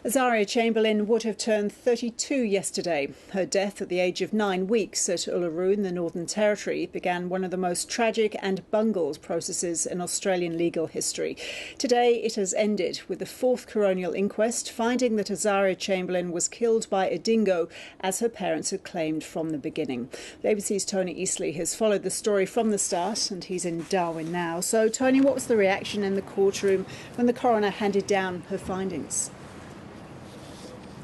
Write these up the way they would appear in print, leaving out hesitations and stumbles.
Azaria Chamberlain would have turned 32 yesterday. Her death at the age of 9 weeks at Uluru in the Northern Territory began one of the most tragic and bungled processes in Australian legal history. Today it has ended with the fourth coronial inquest finding that Azaria Chamberlain was killed by a dingo, as her parents had claimed from the beginning. The ABC's Tony Eastley has followed the story from the start and he's in Darwin now. So Tony, what was the reaction in the courtroom when the coroner handed down her findings?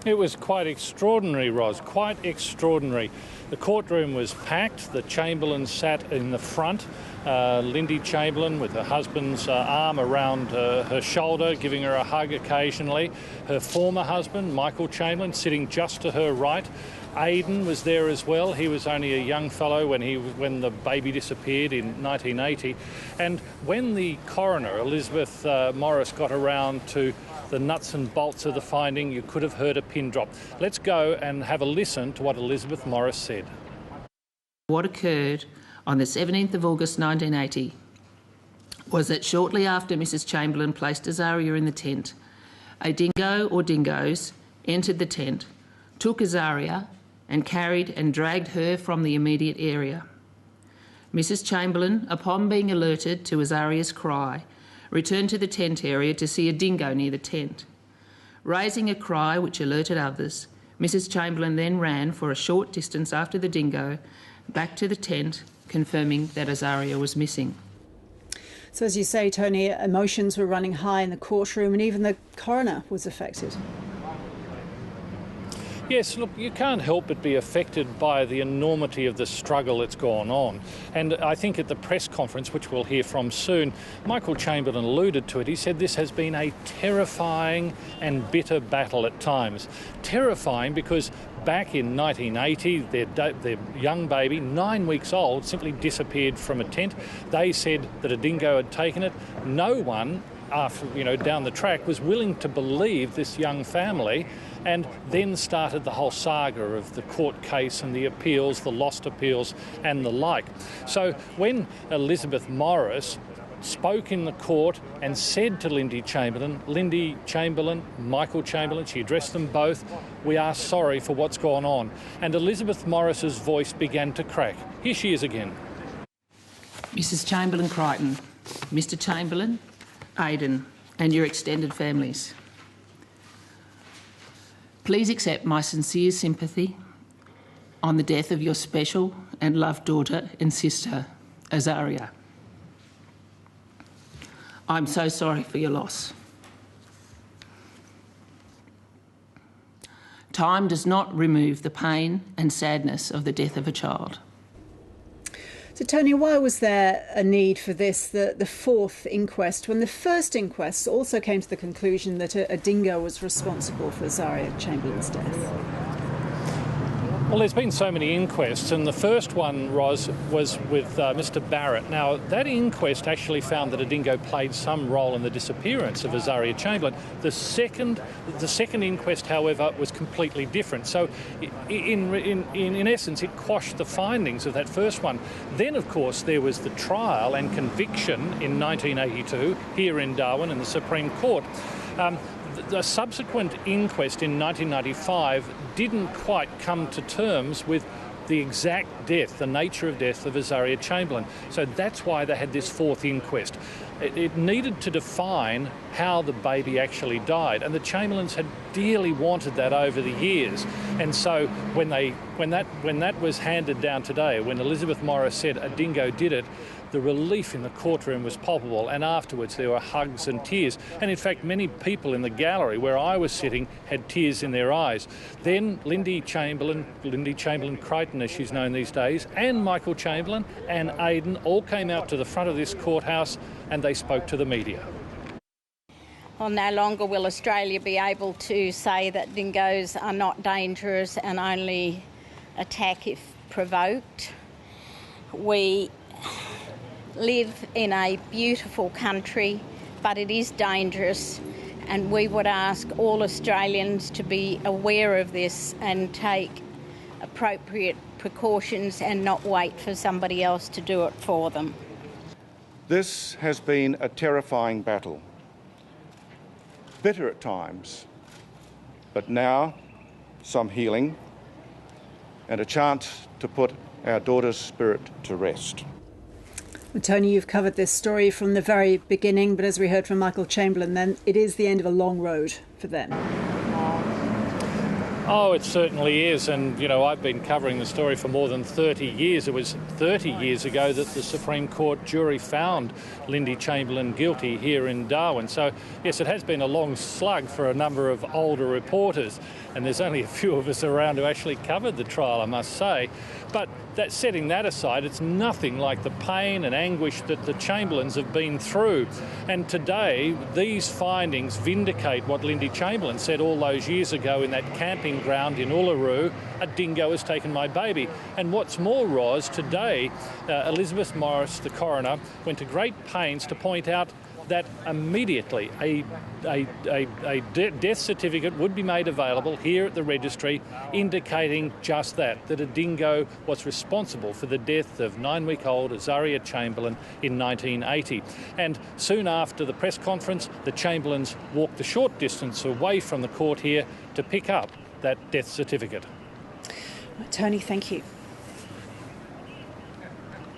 It was quite extraordinary, Ros, quite extraordinary. The courtroom was packed. The Chamberlain sat in the front. Lindy Chamberlain with her husband's arm around her shoulder, giving her a hug occasionally. Her former husband, Michael Chamberlain, sitting just to her right. Aidan was there as well. He was only a young fellow when the baby disappeared in 1980. And when the coroner, Elizabeth Morris, got around to the nuts and bolts of the finding, you could have heard a pin drop. Let's go and have a listen to what Elizabeth Morris said. What occurred on the 17th of August 1980 was that shortly after Mrs. Chamberlain placed Azaria in the tent, a dingo or dingoes entered the tent, took Azaria and carried and dragged her from the immediate area. Mrs. Chamberlain, upon being alerted to Azaria's cry, returned to the tent area to see a dingo near the tent. Raising a cry which alerted others, Mrs. Chamberlain then ran for a short distance after the dingo back to the tent, confirming that Azaria was missing. So as you say, Tony, emotions were running high in the courtroom and even the coroner was affected. Yes, look, you can't help but be affected by the enormity of the struggle that's gone on. And I think at the press conference, which we'll hear from soon, Michael Chamberlain alluded to it. He said this has been a terrifying and bitter battle at times. Terrifying because back in 1980, their young baby, 9 weeks old, simply disappeared from a tent. They said that a dingo had taken it. No one, down the track, was willing to believe this young family, and then started the whole saga of the court case and the appeals, the lost appeals and the like. So when Elizabeth Morris spoke in the court and said to Lindy Chamberlain, Michael Chamberlain, she addressed them both, "We are sorry for what's gone on." And Elizabeth Morris's voice began to crack. Here she is again. Mrs. Chamberlain Crichton, Mr. Chamberlain, Aidan and your extended families. Please accept my sincere sympathy on the death of your special and loved daughter and sister, Azaria. I'm so sorry for your loss. Time does not remove the pain and sadness of the death of a child. So, Tony, why was there a need for this, the fourth inquest, when the first inquest also came to the conclusion that a dingo was responsible for Azaria Chamberlain's death? Well, there's been so many inquests, and the first one, Ros, was with Mr. Barrett. Now, that inquest actually found that a dingo played some role in the disappearance of Azaria Chamberlain. The second inquest, however, was completely different. So, in essence, it quashed the findings of that first one. Then, of course, there was the trial and conviction in 1982 here in Darwin in the Supreme Court. The subsequent inquest in 1995 didn't quite come to terms with the exact death, the nature of death of Azaria Chamberlain. So that's why they had this fourth inquest. It needed to define how the baby actually died, and the Chamberlains had dearly wanted that over the years. And so when that was handed down today, when Elizabeth Morris said a dingo did it, the relief in the courtroom was palpable, and afterwards there were hugs and tears. And in fact, many people in the gallery where I was sitting had tears in their eyes. Then Lindy Chamberlain Crichton, as she's known these days, and Michael Chamberlain and Aidan all came out to the front of this courthouse and they spoke to the media. Well, no longer will Australia be able to say that dingoes are not dangerous and only attack if provoked. We live in a beautiful country, but it is dangerous, and we would ask all Australians to be aware of this and take appropriate precautions and not wait for somebody else to do it for them. This has been a terrifying battle. Bitter at times, but now some healing and a chance to put our daughter's spirit to rest. Tony, you've covered this story from the very beginning, but as we heard from Michael Chamberlain, then it is the end of a long road for them. Oh, it certainly is. And, you know, I've been covering the story for more than 30 years. It was 30 years ago that the Supreme Court jury found Lindy Chamberlain guilty here in Darwin. So, yes, it has been a long slug for a number of older reporters. And there's only a few of us around who actually covered the trial, I must say. But setting that aside, it's nothing like the pain and anguish that the Chamberlains have been through. And today, these findings vindicate what Lindy Chamberlain said all those years ago in that camping ground in Uluru: a dingo has taken my baby. And what's more, Roz, today, Elizabeth Morris, the coroner, went to great pains to point out that immediately a death certificate would be made available here at the registry, indicating just that a dingo was responsible for the death of 9-week-old Azaria Chamberlain in 1980. And soon after the press conference, the Chamberlains walked a short distance away from the court here to pick up that death certificate. Tony, thank you.